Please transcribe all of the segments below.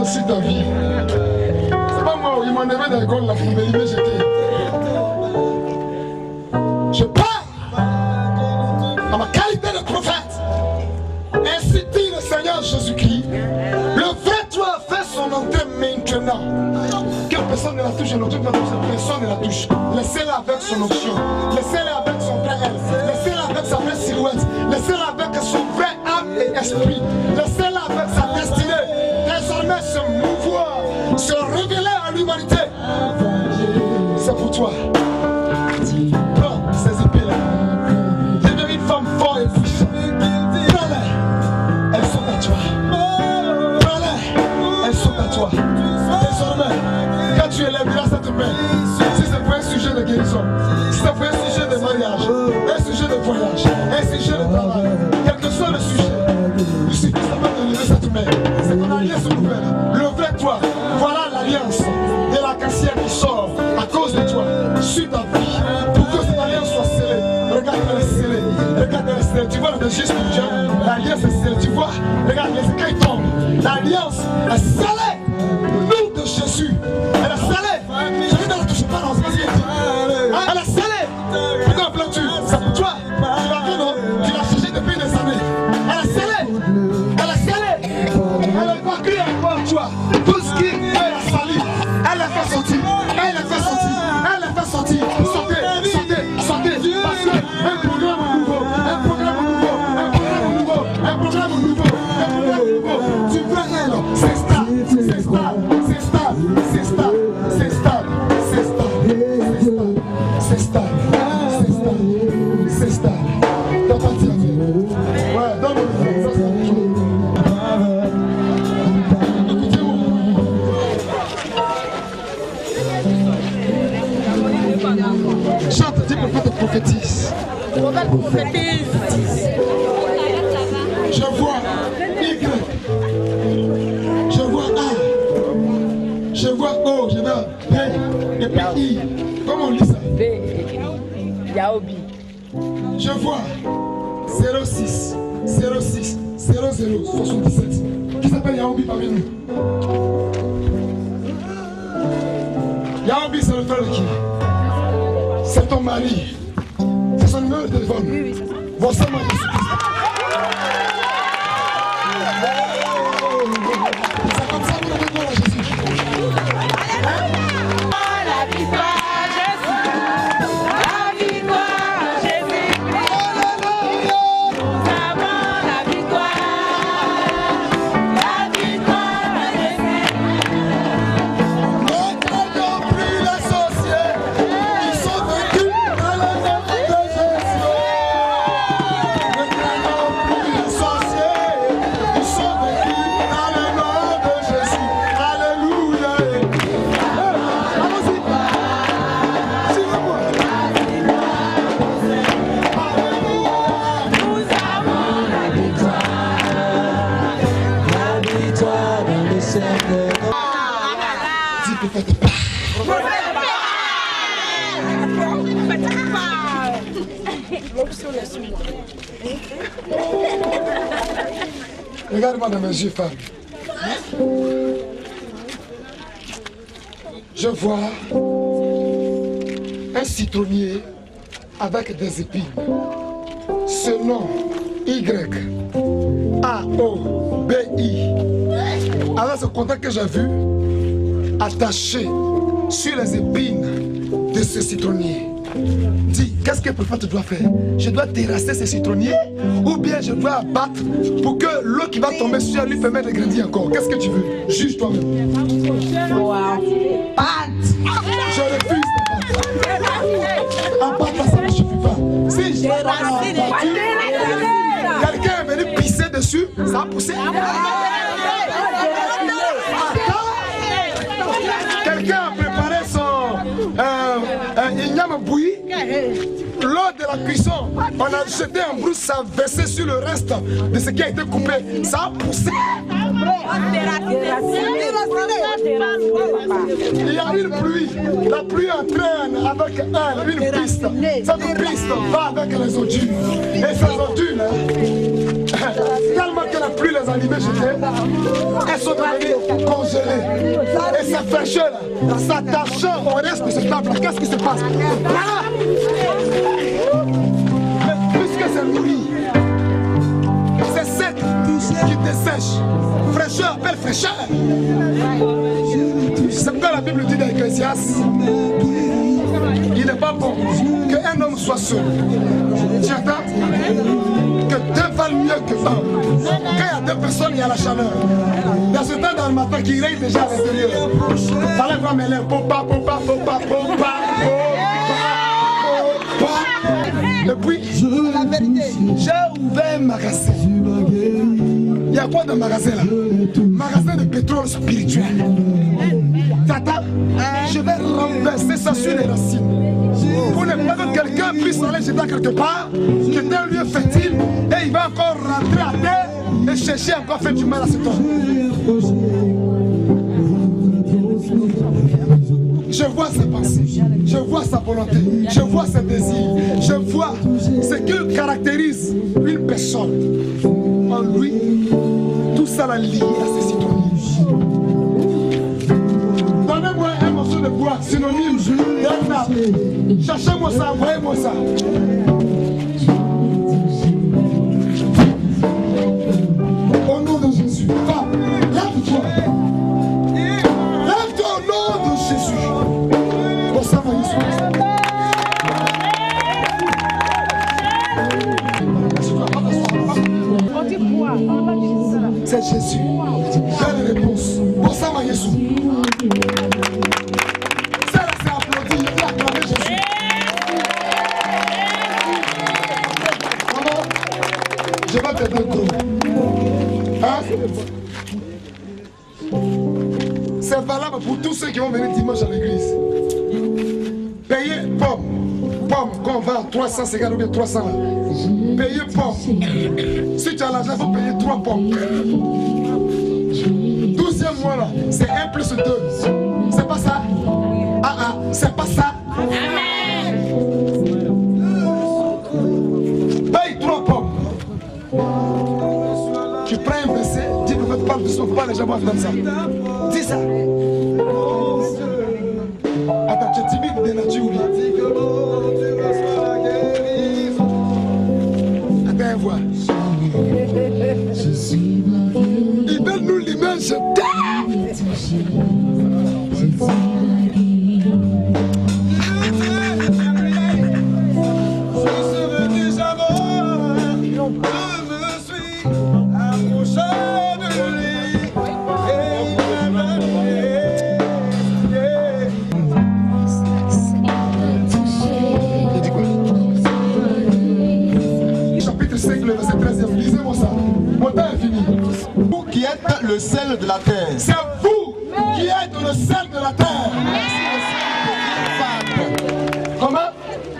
sur ta vie. C'est pas moi, il m'a enlevé dans l'école, il m'a jeté. Je pars à ma qualité de prophète. Ainsi dit le Seigneur Jésus-Christ. Le vrai toi fait son entrée maintenant. Que personne ne la touche, personne ne la touche. Laissez-la avec son onction. Laissez-la avec son vrai elle. Laissez-la avec sa vraie silhouette. Laissez-la avec son vrai âme et esprit. Laissez-la avec sa destinée. Désormais se mouvoir, se révéler à l'humanité. C'est pour toi. Prends ces épées-là. Deviens une femme forte et puissante. Prends-les. Elles sont à toi. Prends-les. Elles sont à toi. Désormais, quand tu élèveras cette main, si c'est pour un sujet de guérison, si c'est pour un sujet de mariage, un sujet de voyage, un sujet de travail, quel que soit le sujet, je suis constamment de lever cette main. C'est ton alliance nouvelle. Le vrai toi, voilà l'alliance de la cassière qui sort à cause de toi, sur ta vie, pour que cette alliance soit scellée. Regarde, elle est scellée. Regarde, elle est scellée. Tu vois le registre spirituel, l'alliance est scellée. Tu vois, regarde, les écailles tombent. L'alliance est scellée. Nom de Jésus, elle est scellée. Je vais dans la touche, pas dans ce que elle est scellée. Pourquoi pleures-tu? C'est pour toi. Tu l'as vu, non? Tu l'as cherché depuis des années. Elle est scellée. Elle est scellée. Elle est vaincue encore, toi. Tout ce qui est la salie, elle est fait sortir. Elle est fait sortir. Elle est fait sortir. Sortez, sortez, sortez. Parce que un programme nouveau, un programme nouveau, un programme nouveau, un programme nouveau, un programme nouveau. Tu veux elle, c'est stable, c'est stable, c'est stable, c'est stable, c'est stable, c'est stable, c'est stable, c'est stable, c'est stable. T'as pas dit avec. Ouais, donne-le. Ça c'est quelque chose. Chante, dis prophète prophétise. Prophète prophétise. Je vois Y. Je vois A. Je vois O. Je vois P. Et puis I. Comment on lit ça? B. Yaobi. Je vois 06 06 00 77. Qui s'appelle Yaobi parmi nous? Yaobi, c'est le frère de qui? C'est ton mari. C'est son numéro de téléphone. Oui, c'est ça. Voici moi Jésus-Christ. C'est comme ça que vous devez voir à Jésus. La victoire, Jésus. La victoire, Jésus. Alléluia. Nous avons la victoire. La victoire, Jésus. Notre Dieu prie les sorciers. Ils sont vaincus dans le nom de Jésus. Notre Dieu prie les sorciers. Ils sont vaincus dans le nom de Jésus. Alléluia. Allons-y. Suivez-moi. Nous avons la victoire dans le Seigneur. Dis prophète pas. Regarde-moi dans mes yeux, femme. Je vois un citronnier avec des épines. Ce nom, Y-A-O-B-I, avec ce contact que j'ai vu, attaché sur les épines de ce citronnier. Dis, qu'est-ce que le prophète doit faire? Je dois terrasser ce citronnier ou bien je dois abattre pour que l'eau qui va tomber sur lui permette de grandir encore? Qu'est-ce que tu veux? Juge toi-même. Je refuse d'abattre. Ça ne suffit pas. Si je quelqu'un est venu pisser dessus, ça a poussé. Quelqu'un a préparé son igname bouilli. Lors de la cuisson, on a jeté un brousse, ça a versé sur le reste de ce qui a été coupé. Ça a poussé. Il y a une pluie. La pluie entraîne avec elle une piste. Cette piste va avec les ordures. Et ces ordures, Tellement qu'elle n'a plus les animés jetés, elles sont devenues congelées. Et cette fraîcheur-là, s'attachant au reste de ce table-là, qu'est-ce qui se passe? Voilà! Mais puisque c'est nourri, c'est sec qui dessèche. Fraîcheur appelle fraîcheur. C'est pourquoi la Bible dit dans Ecclésiaste, il n'est pas bon qu'un homme soit seul. Tu entends? Que deux valent mieux que un. Quand il y a deux personnes, il y a la chaleur. Dans ce temps, dans le matin, qui règne déjà à l'intérieur. Fallait voir mes lèvres. Popa, popa, popa, popa, popa. Et puis, la vérité, j'ai ouvert un magasin. Il y a quoi dans le magasin là? Magasin de pétrole spirituel. Tata, je vais renverser ça sur les racines. Pour ne pas que quelqu'un puisse aller jeter quelque part, qui est un lieu fertile, et il va encore rentrer à terre et chercher encore faire du mal à cet homme. Je vois ses pensées, je vois sa volonté, je vois ses désirs, je vois ce qui caractérise une personne. En lui, tout ça la lie à ses citoyens. Donnez-moi un morceau de bois synonyme d'un arbre. Cherchez-moi ça, envoyez-moi ça. Au nom de Jésus, va, lève-toi. Lève-toi au nom de Jésus. Bon, ça va, Jésus. C'est Jésus. J'ai les réponses. Bon, ça va, Jésus. Ça, c'est applaudi. Il a acclamé Jésus. Maman, je vais te donner un coup. Hein? C'est valable pour tous ceux qui vont venir dimanche à l'église. Payez pomme. Pomme, quand on va à 350 ou bien 300 là. Payez pomme. Si tu as l'argent, il faut payer 3 pommes. 12e mois là, c'est 1 plus 2. C'est pas ça? C'est pas ça? Paye 3 pommes. Tu prends un verset, dis ne faites pas de souffle, pas les gens vont entendre ça. Dis ça. Attends, tu es timide de nature ou bien? Attends, vois. Il donne nous l'image d'Ève. Chapitre 5, le verset 13e. Lisez-moi ça. Mon temps est fini. Vous qui êtes le sel de la terre. C'est vous qui êtes le sel de la terre. Comment?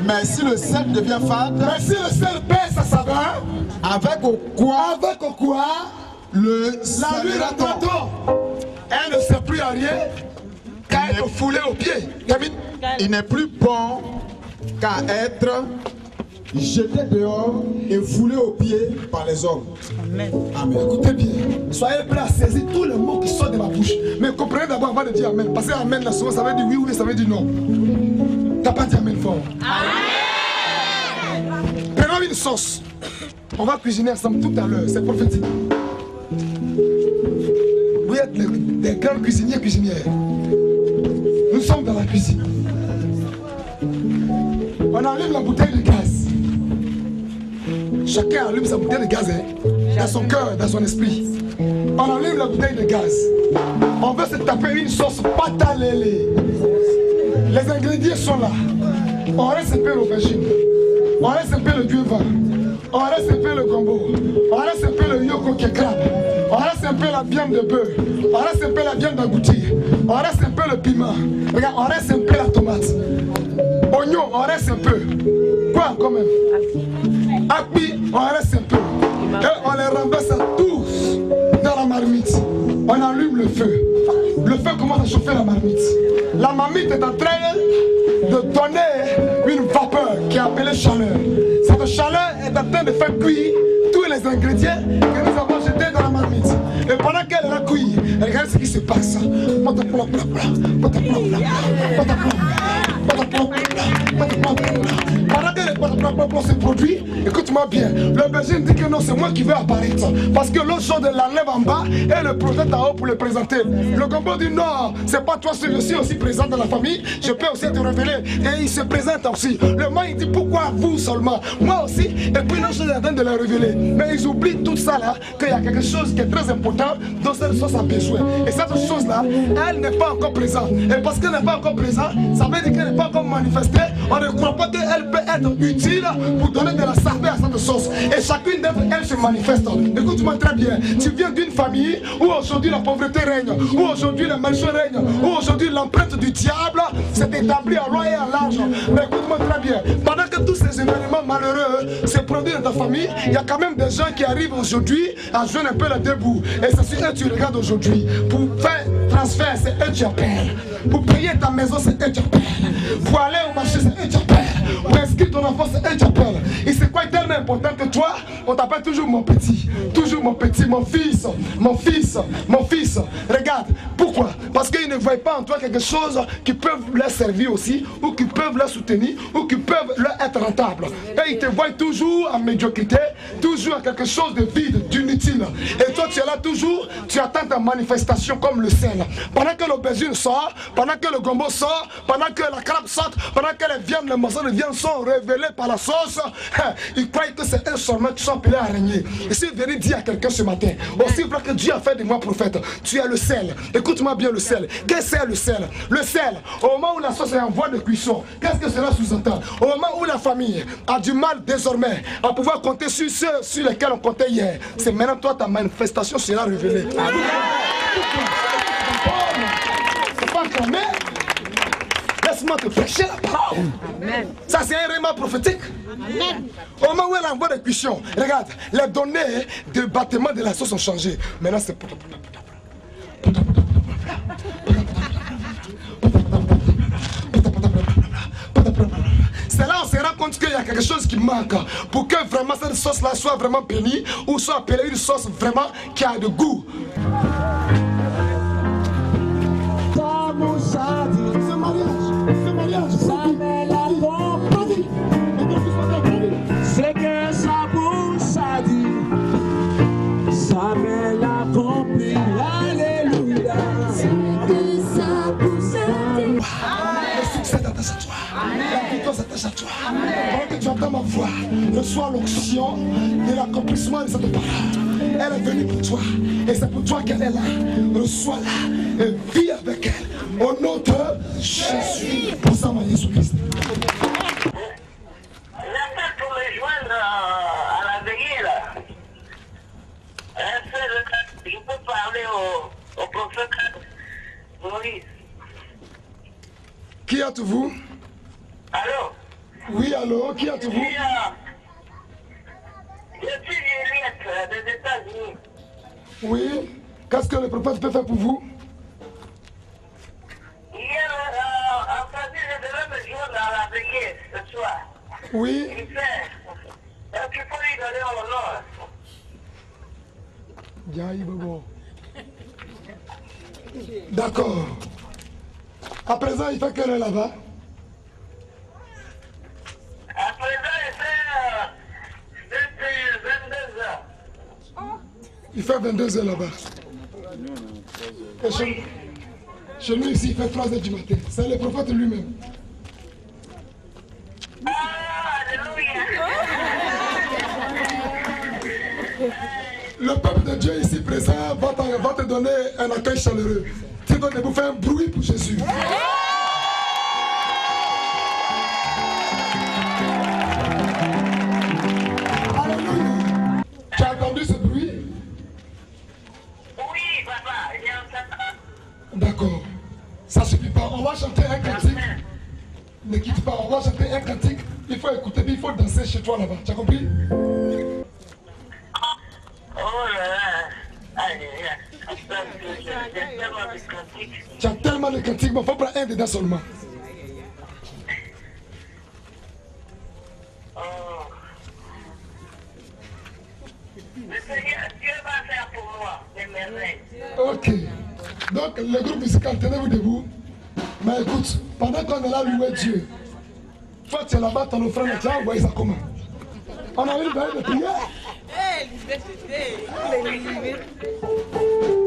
Mais si le sel devient fade, Mais si le sel perd sa saveur, avec au quoi le la sel huile attend. Elle ne sert plus à rien qu'à être foulée aux pieds. David, il n'est plus bon qu'à être jeté dehors et foulé aux pieds par les hommes. Amen. écoutez bien. Soyez prêts à saisir tous les mots qui sortent de ma bouche. Mais comprenez d'abord avant de dire Amen. Parce que Amen, là, souvent, ça veut dire oui ou bien ça veut dire non. T'as pas dit Amen fort. Amen. Prenons une sauce. On va cuisiner ensemble tout à l'heure. C'est prophétique. Vous êtes des grands cuisiniers, cuisinières. Nous sommes dans la cuisine. On allume la bouteille de gaz. Chacun allume sa bouteille de gaz, hein, dans son cœur, dans son esprit. On allume la bouteille de gaz. On veut se taper une sauce patalélé. Les ingrédients sont là. On reste un peu l'aubergine. On reste un peu le guava. On reste un peu le gombo. On reste un peu le yoko qui est crabe. On reste un peu la viande de bœuf. On reste un peu la viande d'agouti. On reste un peu le piment. Regarde, on reste un peu la tomate. Oignon, on reste un peu. Quoi quand même? Api, on reste un peu. Et on les renverse tous dans la marmite. On allume le feu. Le feu commence à chauffer la marmite. La marmite est en train de donner une vapeur qui est appelée chaleur. Cette chaleur est en train de faire cuire tous les les ingrédients que nous avons jetés dans la marmite. Et pendant qu'elle a cuit, regarde ce qui se passe. Pendant que le pataplan se produit, écoute-moi bien, l'aubergine dit que non, c'est moi qui vais apparaître. Parce que l'autre chose l'enlève en bas et le projette en haut pour le présenter. Le gombo dit non, c'est pas toi, je suis aussi présent dans la famille, je peux aussi te révéler. Et il se présente aussi. Le man il dit pourquoi vous seulement, moi aussi. Et puis l'autre chose est en train de la révéler. Mais ils oublient tout ça là, qu'il y a quelque chose qui est très important dont cette sauce a besoin. Et cette chose là, elle n'est pas encore présente. Et parce qu'elle n'est pas encore présente, ça veut dire qu'elle n'est pas encore manifestée. On ne croit pas qu'elle peut être utile pour donner de la saveur à cette sauce. Et chacune d'entre elles se manifeste. Écoute-moi très bien. Tu viens d'une famille où aujourd'hui la pauvreté règne, où aujourd'hui la malchance règne, où aujourd'hui l'empreinte du diable s'est établie en long et en large. Mais écoute-moi très bien. Pendant que tous ces événements malheureux se produisent dans ta famille, il y a quand même des gens qui arrivent aujourd'hui à jouer un peu le debout. Et c'est sur eux que tu regardes aujourd'hui. Pour faire transfert, c'est eux que tu appelles. Pour payer ta maison, c'est eux que tu appelles. Pour aller au marché, c'est eux que tu appelles. Pour inscrire ton enfant, c'est eux que tu appelles. Et c'est quoi tellement important que toi, on t'appelle toujours mon petit. Toujours mon petit, mon fils, mon fils, mon fils. Regarde, pourquoi? Parce qu'ils ne voient pas en toi quelque chose qui peut leur servir aussi, ou qui peuvent leur soutenir, ou qui peuvent leur être rentable. Et ils te voient toujours en médiocrité, toujours en quelque chose de vide, d'inutile. Et toi, tu es là toujours, tu attends ta manifestation comme le sel. Pendant que l'aubergine sort, pendant que le gombo sort, pendant que la crabe sort, pendant que les viandes, les morceaux de viande sont révélés par la sauce, ils croient que c'est un seulement qui sont appelés à régner. Et si vous venez dire à quelqu'un ce matin, aussi vrai que Dieu a fait de moi prophète, tu es le sel. Écoute-moi bien le sel. Qu'est-ce que c'est le sel? Le sel, au moment où la sauce est en voie de cuisson, qu'est-ce que cela sous-entend? Au moment où la famille a du mal désormais à pouvoir compter sur ceux sur lesquels on comptait hier, c'est maintenant toi ta manifestation sera révélée. C'est pas acclamé. Laisse-moi te prêcher la parole. Amen. Ça c'est un rhéma prophétique. Amen. Au moment où elle envoie des cuissons, regarde, les données de bâtiment de la sauce ont changé. Maintenant c'est... C'est là on se rend compte qu'il y a quelque chose qui manque pour que vraiment cette sauce là soit vraiment bénie ou soit appelée une sauce vraiment qui a de goût. C'est que sa bouche a dit, sa belle accomplie, alléluia. C'est que sa bouche a dit. Le succès t'attache à toi, la victoire s'attache à toi. Pendant que tu entends ma voix, reçois l'onction de l'accomplissement de cette parole. Elle est venue pour toi et c'est pour toi qu'elle est là. Reçois-la et vis avec elle au nom de Jésus. Pour ça, mon Jésus-Christ. Pour me joindre à la veillée là. Je peux parler au prophète Maurice. Qui êtes-vous? Allô? Oui, allô, qui êtes-vous? Je suis Juliette des États-Unis. Oui, qu'est-ce que le prophète peut faire pour vous? Hier, en fait, je devais me joindre à la veillée ce soir. Oui. Il fait. Est-ce qu'il faut lui donner mon nom? Jaï Bobo. D'accord. À présent, il fait quelle heure là-bas? À présent, il fait 22 heures. Il fait 22 heures là-bas. Et chez nous ici, il fait 3 heures du matin. C'est le prophète lui-même. Le peuple de Dieu ici présent va te donner un accueil chaleureux. Tu dois vous faire un bruit pour Jésus. Alléluia. Tu as entendu ce bruit? Oui, papa, j'ai entendu. D'accord. Ça suffit pas. On va chanter un cantique. Ne quitte pas, on va chanter un cantique. Il faut écouter, puis il faut danser chez toi là-bas. Tu as compris? Oh là là. Allez, j'ai tellement de cantiques. Tu as tellement de cantiques, mais il faut prendre un dedans seulement. Le Seigneur, Dieu va faire pour moi des merveilles. Ok. Donc, le groupe musical, tenez-vous debout. Mais écoute, pendant qu'on est là, louer Dieu, toi, tu es là-bas, ton offrande, tu as envoyé ça comment? On a eu une période de prière.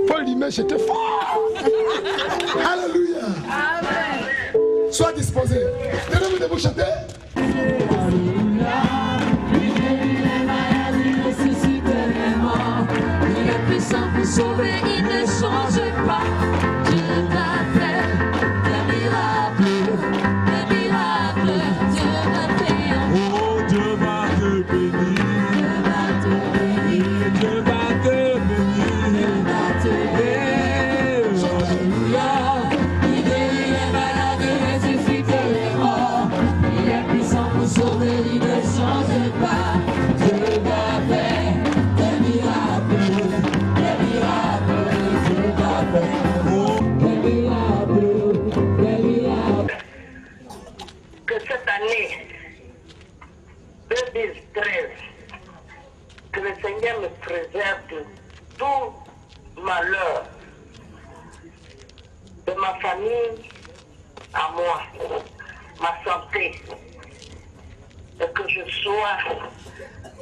Paul dit, mais j'étais fort. Alléluia. Amen. Sois disposé. Tenez-vous debout, chanter. Pour sauver, il ne change pas. Dieu va faire des miracles, des miracles. Dieu va faire. Oh, Dieu va te bénir. Dieu va te bénir. Dieu va te bénir. Alléluia. Il guérit les malades, il ressuscite les morts. Il est puissant pour sauver, il ne change pas. Dieu va faire des miracles. Que cette année 2013, que le Seigneur me préserve de tout malheur, de ma famille à moi, ma santé, et que je sois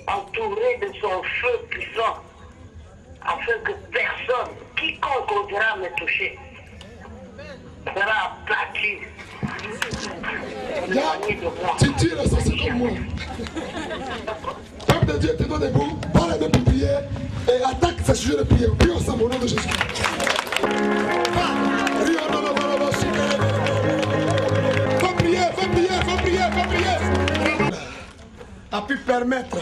entouré de son feu puissant, afin que personne, quiconque osera me toucher, sera abattu. Tu tires ça, c'est comme moi. Peuple de Dieu, tenons debout, parle de prière et attaque ce sujet de prière. Prie ensemble au nom de Jésus. Faut prier, faut prier, faut prier, faut prier. A pu permettre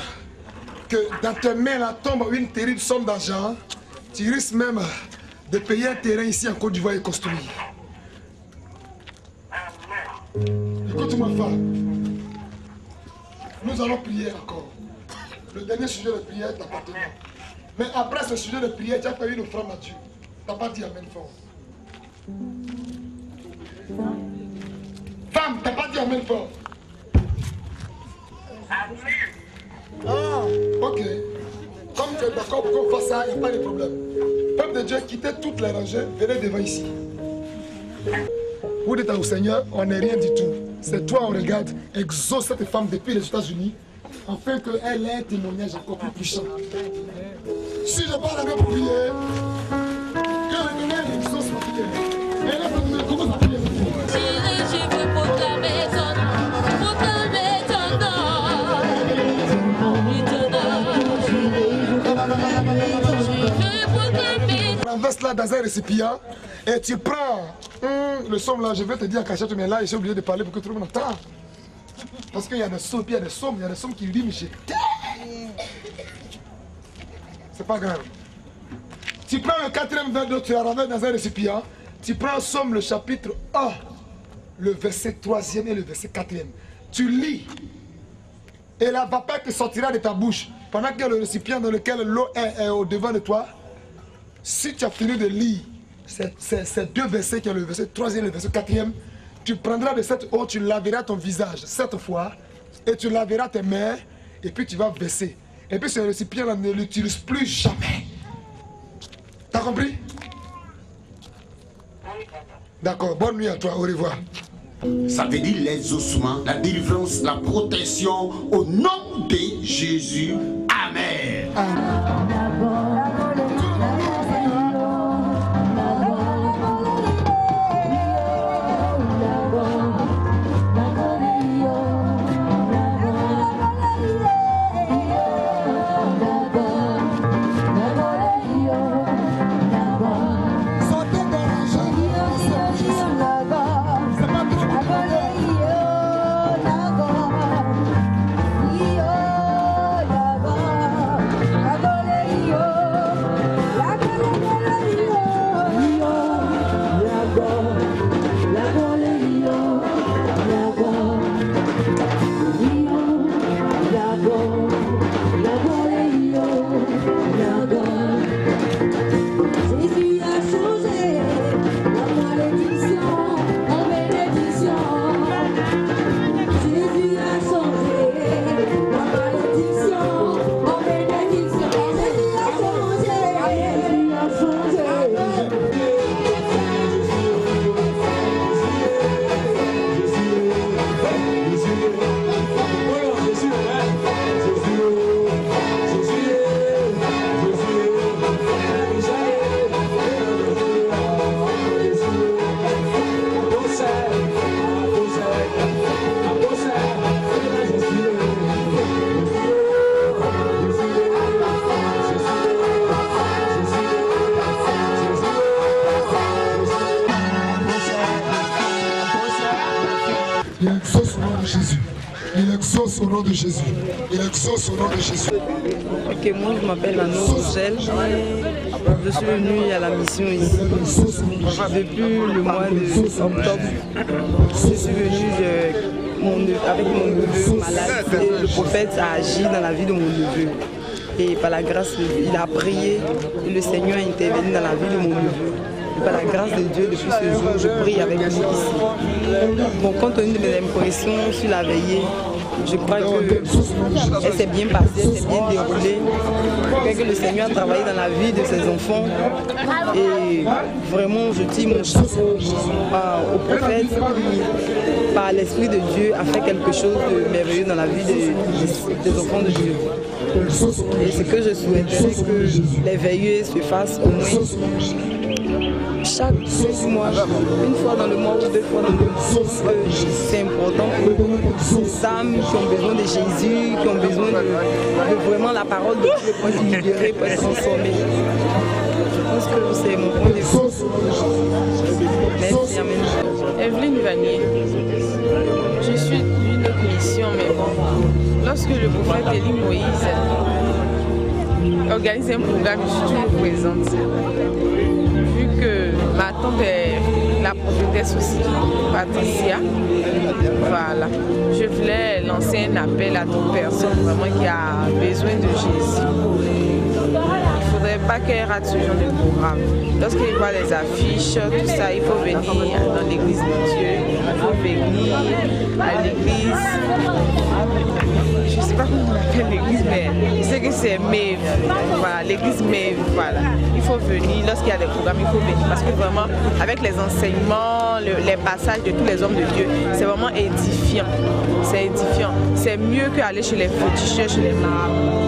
que dans tes mains là tombe une terrible somme d'argent. Tu risques même de payer un terrain ici en Côte d'Ivoire et construire. Écoute-moi, femme. Nous allons prier encore. Le dernier sujet de prière t'appartient. Mais après ce sujet de prière, tu as fait une offrande à Dieu. Tu n'as pas dit Amen fort. Femme, tu n'as pas dit Amen fort. Ok. Comme tu es d'accord pour qu'on fasse ça, il n'y a pas de problème. Peuple de Dieu, quittez toutes les rangées, venez devant ici. Vous dites au Seigneur, on n'est rien du tout. C'est toi, on regarde, exauce cette femme depuis les États-Unis, afin qu'elle ait un témoignage encore plus puissant. Si je parle avec vous prier, que l'Éternel exauce ma prière. Et là, vous commencez à prier. Je veux proclamer ton nom, proclamer ton nom. Renverse là dans un récipient et tu prends le somme là, je vais te dire à Cachette, mais là j'ai oublié de parler pour que tout le monde entende. Parce qu'il y a des sommes, puis il y a des sommes, qui riment, j'ai. C'est pas grave. Tu prends le 4e verre d'eau, tu la renverses dans un récipient, tu prends somme le chapitre 1, le verset 3e et le verset 4e. Tu lis. Et la vapeur te sortira de ta bouche pendant que le récipient dans lequel l'eau est au devant de toi. Si tu as fini de lire ces deux versets, qui est le verset 3e et le verset 4e, tu prendras de cette eau, tu laveras ton visage 7 fois, et tu laveras tes mains, et puis tu vas verser. Et puis ce récipient-là ne l'utilise plus jamais. T'as compris? D'accord, bonne nuit à toi, au revoir. Ça veut dire les ossements, la délivrance, la protection, au nom de Jésus. Amen. Agora Il exauce au nom de Jésus. Il exauce au nom de Jésus. Il exauce au nom de Jésus. Ok, moi je m'appelle Anno Rogel. Je suis venue à la mission ici depuis le mois d'octobre. Je suis venue avec mon neveu malade et le prophète a agi dans la vie de mon neveu. Et par la grâce de Dieu, il a prié et le Seigneur a intervenu dans la vie de mon neveu. Et par la grâce de Dieu, depuis ce jour, je prie avec lui ici. Bon, compte tenu de mes impressions sur la veillée, je crois qu'elle s'est bien passée, elle s'est bien déroulée. Je crois que le Seigneur a travaillé dans la vie de ses enfants. Et vraiment, je tire mon chapeau au prophète qui, par l'Esprit de Dieu, a fait quelque chose de merveilleux dans la vie des enfants de Dieu. Et ce que je souhaiterais, c'est que les veilleux se fassent au moins chaque mois, une fois dans le mois ou 2 fois dans le mois. C'est important pour les âmes qui ont besoin de Jésus, qui ont besoin de vraiment la parole de Dieu pour être libérées, pour être transformées. Je pense que c'est mon point de vue. Merci, amen. Evelyne Vanier. Je suis d'une autre mission, mais bon, lorsque le prophète Élie Moïse organise un programme, je suis toujours présente. Vu que ma tante est la prophétesse aussi, Patricia, voilà. Je voulais lancer un appel à toute personne vraiment qui a besoin de Jésus. Il ne faudrait pas qu'elle rate ce genre de programme. Lorsqu'il voit les affiches, tout ça, il faut venir dans l'église de Dieu, il faut venir à l'église. Je ne sais pas comment on appelle l'église, mais je sais que c'est Maeve. Voilà, l'église Maeve, voilà. Il faut venir, lorsqu'il y a des programmes, il faut venir. Parce que vraiment, avec les enseignements, les passages de tous les hommes de Dieu, c'est vraiment édifiant. C'est édifiant. C'est mieux qu'aller chez les féticheurs, chez les marabouts.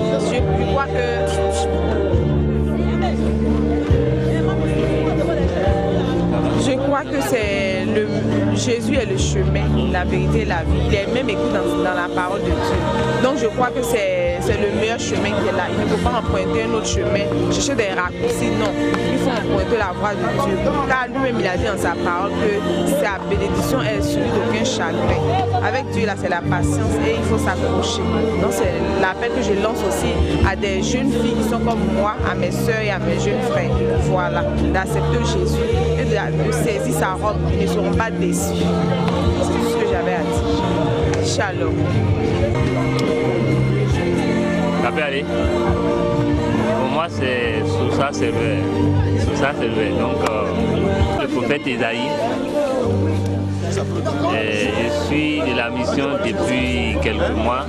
Je crois que c'est Jésus est le chemin, la vérité et la vie. Il est même écrit dans la parole de Dieu. Donc je crois que c'est le meilleur chemin qui est là. Il ne faut pas emprunter un autre chemin, chercher des raccourcis. Non, il faut emprunter la voie de Dieu. Car lui-même il a dit dans sa parole que sa bénédiction est suivie d'aucun chagrin. Avec Dieu là c'est la patience et il faut s'accrocher. Donc c'est l'appel que je lance aussi à des jeunes filles qui sont comme moi, à mes soeurs et à mes jeunes frères. Voilà, d'accepter Jésus et de saisir sa robe. Ils ne seront pas déçus. C'est tout ce que j'avais à dire. Shalom. Allez. Pour moi, c'est sous ça c'est vrai. Sous ça c'est vrai. Donc, le prophète Isaïe. Je suis de la mission depuis quelques mois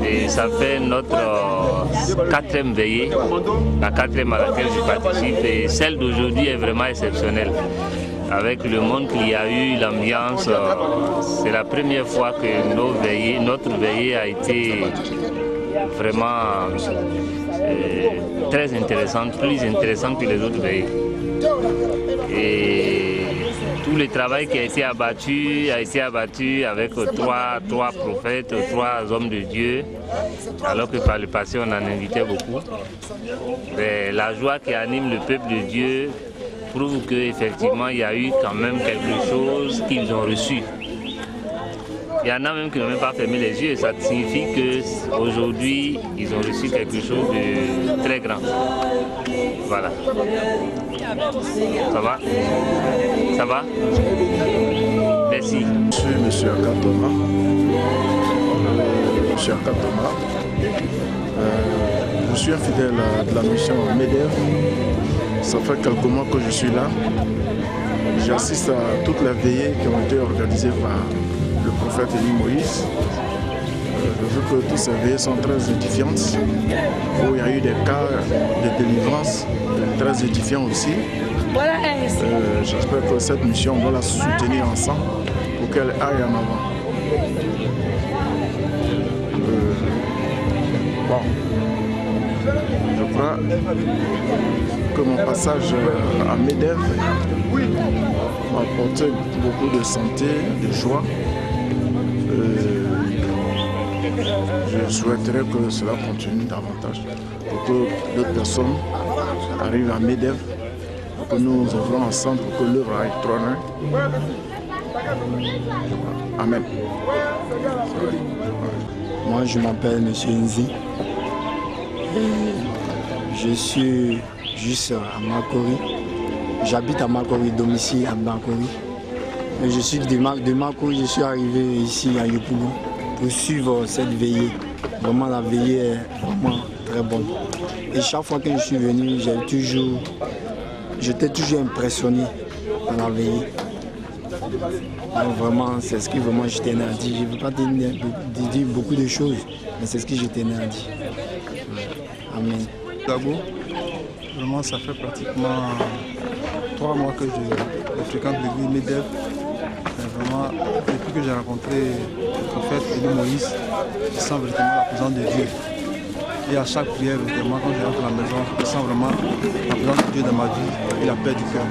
et ça fait notre 4e veillée, la 4e à laquelle je participe et celle d'aujourd'hui est vraiment exceptionnelle. Avec le monde qu'il y a eu, l'ambiance, c'est la première fois que notre veillée a été vraiment très intéressante, plus intéressante que les autres veillées. Et tout le travail qui a été abattu avec trois prophètes, 3 hommes de Dieu, alors que par le passé on en invitait beaucoup. Mais la joie qui anime le peuple de Dieu prouve qu'effectivement il y a eu quand même quelque chose qu'ils ont reçu. Il y en a même qui n'ont même pas fermé les yeux et ça signifie qu'aujourd'hui ils ont reçu quelque chose de très grand. Voilà. Ça va? Ça va? Merci. Je suis M. Akatoma. Je suis un fidèle de la mission MEDEV. Ça fait quelques mois que je suis là. J'assiste à toutes les veillées qui ont été organisées par le prophète Élie Moïse. Je veux que toutes ces veillées sont très édifiantes, où il y a eu des cas de délivrance très édifiants aussi. J'espère que cette mission, on va la soutenir ensemble pour qu'elle aille en avant. Je crois que mon passage à MEDEV m'a apporté beaucoup de santé, de joie. Je souhaiterais que cela continue davantage pour que d'autres personnes arrivent à MEDEV, pour que nous œuvrons ensemble pour que l'œuvre aille trop loin. Amen. Moi, je m'appelle M. Nzi. Je suis juste à Makori. J'habite à Makori, domicile à Makori. Et je suis de Makori, je suis arrivé ici à Yopougon pour suivre cette veillée. Vraiment, la veillée est vraiment très bonne. Et chaque fois que je suis venu, j'étais toujours impressionné par la veillée. Donc vraiment, c'est ce que vraiment je tenais à dire. Je ne veux pas dire beaucoup de choses, mais c'est ce que je tenais à dire. Amen. Gabo, vraiment ça fait pratiquement 3 mois que je fréquente l'église MEDEV. Vraiment, depuis que j'ai rencontré le prophète Élie Moïse, je sens vraiment la présence de Dieu. Et à chaque prière, vraiment, quand je rentre à la maison, je sens vraiment la présence de Dieu dans ma vie et la paix du cœur.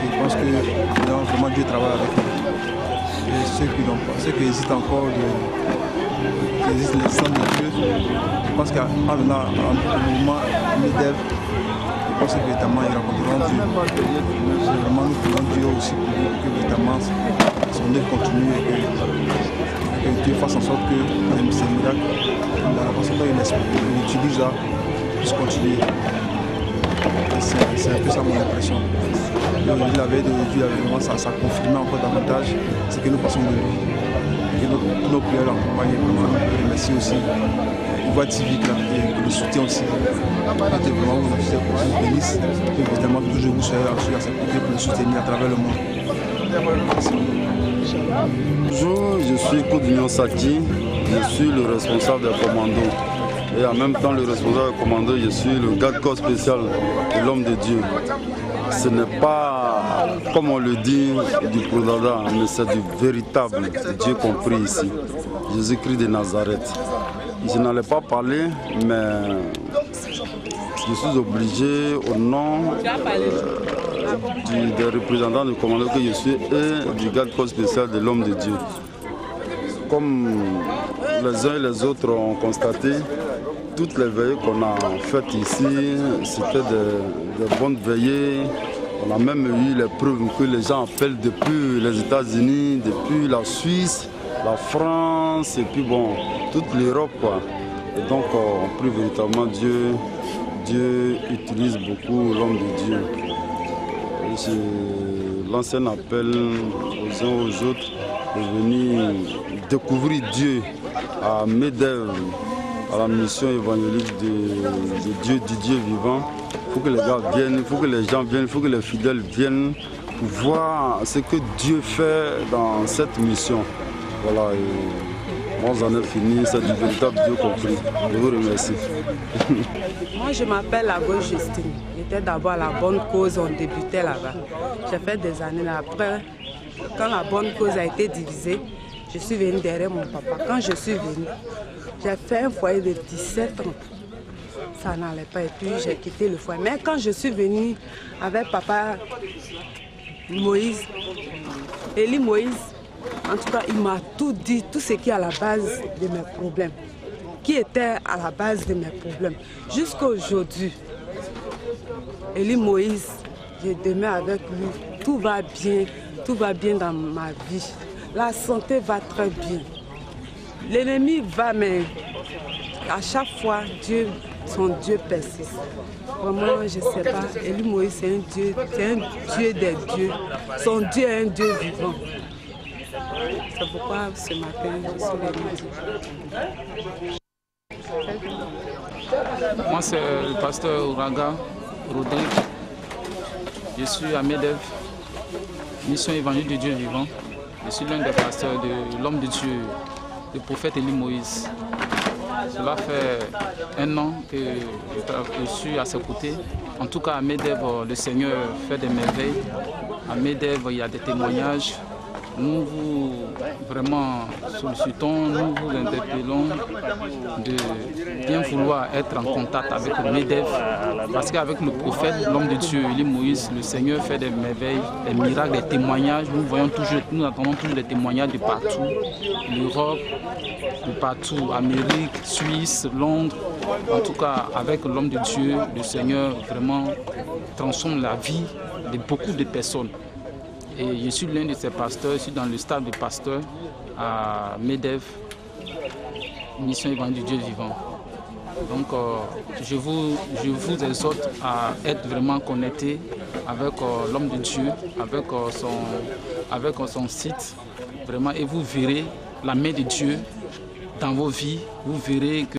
Et je pense que vraiment Dieu travaille avec nous. Et ceux qui hésitent encore l'existence de Dieu, je pense qu'en venant au mouvement MEDEV, je pense que véritablement ils rencontreront Dieu. C'est vraiment nous prions Dieu aussi pour que véritablement son œuvre continue et que Dieu fasse en sorte que ces miracles, la rencontre qu'il utilise là, puisse continuer. C'est un peu ça mon impression. La veille d'aujourd'hui, ça confirme encore davantage ce que nous passons de lui. Et nos prières l'accompagnent vraiment. Merci aussi. Il voit civique là, et le soutien aussi. Vraiment, vous bénisse. Et évidemment, toujours vous soyez à ses côtés pour le soutenir à travers le monde. Merci. Bonjour, je suis Koudunion Saki. Je suis le responsable des commandos. Et en même temps, le responsable des commandos, je suis le garde-corps spécial de l'homme de Dieu. Ce n'est pas, comme on le dit, du Prodada, mais c'est du véritable Dieu compris ici. Jésus-Christ de Nazareth. Je n'allais pas parler, mais je suis obligé, au nom des représentants du commando que je suis et du garde-corps spécial de l'homme de Dieu. Comme les uns et les autres ont constaté, toutes les veillées qu'on a faites ici, c'était des bonnes veillées. On a même eu les preuves que les gens appellent depuis les États-Unis, depuis la Suisse, la France et puis bon, toute l'Europe, quoi. Et donc on prie véritablement Dieu. Dieu utilise beaucoup l'homme de Dieu. Je lance un appel aux uns aux autres de venir découvrir Dieu à MEDEV, à la mission évangélique de Dieu, du Dieu vivant. Il faut que les gars viennent, il faut que les gens viennent, il faut que les fidèles viennent pour voir ce que Dieu fait dans cette mission. Voilà, et moi j'en ai fini, c'est du véritable Dieu compris. Je vous remercie. Moi je m'appelle Lago Justine. J'étais d'abord à la bonne cause, on débutait là-bas. J'ai fait des années là. Après, quand la bonne cause a été divisée, je suis venue derrière mon papa. Quand je suis venue, j'ai fait un foyer de 17 ans. Ça n'allait pas et puis j'ai quitté le foyer. Mais quand je suis venue avec papa Moïse, Élie Moïse, en tout cas il m'a tout dit, tout ce qui est à la base de mes problèmes. Qui était à la base de mes problèmes. Jusqu'à aujourd'hui, Élie Moïse, je demeure avec lui, tout va bien dans ma vie. La santé va très bien. L'ennemi va, mais à chaque fois, son Dieu persiste. Vraiment, je ne sais pas, Élie Moïse, c'est un Dieu des dieux. Son Dieu est un Dieu vivant. C'est pourquoi ce matin, je suis venue. Moi, c'est le pasteur Ouraga Rodrigue. Je suis à MEDEV, mission évangélique de Dieu vivant. Je suis l'un des pasteurs de l'homme de Dieu, le prophète Élie Moïse. Cela fait 1 an que je suis à ses côtés. En tout cas, à MEDEV, le Seigneur fait des merveilles. À MEDEV, il y a des témoignages. Nous vous vraiment sollicitons, nous vous interpellons de bien vouloir être en contact avec le MEDEV. Parce qu'avec le prophète, l'homme de Dieu, Élie Moïse, le Seigneur fait des merveilles, des miracles, des témoignages. Nous attendons toujours des témoignages de partout. L'Europe, de partout, Amérique, Suisse, Londres. En tout cas, avec l'homme de Dieu, le Seigneur vraiment transforme la vie de beaucoup de personnes. Et je suis l'un de ces pasteurs, je suis dans le staff de pasteurs à MEDEV, Mission Évangile du Dieu vivant. Donc je vous exhorte à être vraiment connecté avec l'homme de Dieu, avec son site, vraiment, et vous verrez la main de Dieu dans vos vies, vous verrez que